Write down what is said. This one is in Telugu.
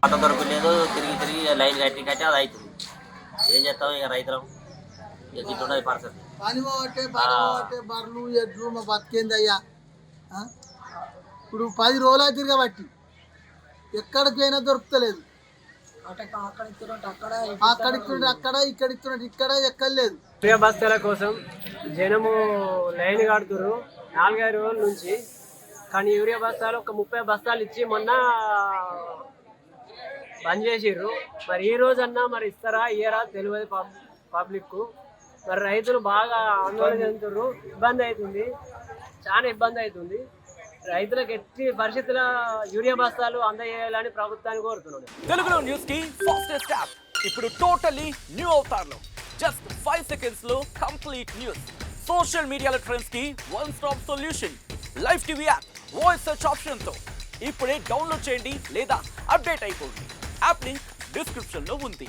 ఆటో దొరకలేదు, తిరిగి లైన్ కట్టి అది అవుతుంది. ఏం చేస్తాం ఇక రైతులం, ఇక గిట్టుండదు పరిస్థితి. పని పోవట్టే బర్రెలు ఎడ్లు మా బతికేంది అయ్యా. ఇప్పుడు 10 రోజులు తిరగబట్టి ఎక్కడికి పోయినా దొరుకుతలేదు. అక్కడ ఇక్కడ ఎక్కలేదు. బస్తాల కోసం జనము లైన్ కడుతురు 4-5 రోజుల నుంచి. కానీ యూరియా బస్తాలు ఒక 30 బస్తాలు ఇచ్చి మొన్న బంద్ చేసిర్రు. మరి ఈ రోజన్నా మరి ఇస్తారా ఇయ్యరా తెలియదు పబ్లిక్. మరి రైతులు బాగా ఆందోళన చెందుతున్నారు, ఇబ్బంది అవుతుంది, చాలా ఇబ్బంది అవుతుంది. రైతులకు ఎట్టి పరిస్థితుల యూరియా బస్తాలు అందజేయాలని ప్రభుత్వాన్ని కోరుతున్నాడు. తెలుగులో న్యూస్ కి ఫాస్టెస్ట్ యాప్ ఇప్పుడు టోటల్లీ న్యూ అవతార్లో జస్ట్ 5 seconds లో కంప్లీట్ న్యూస్. సోషల్ మీడియాలో ట్రెండ్స్ కి one stop solution. Live TV app voice search option తో ఇప్పుడే డౌన్లోడ్ చేయండి లేదా అప్డేట్ అయిపోండి. యాప్ లింక్ డిస్క్రిప్షన్ లో ఉంది.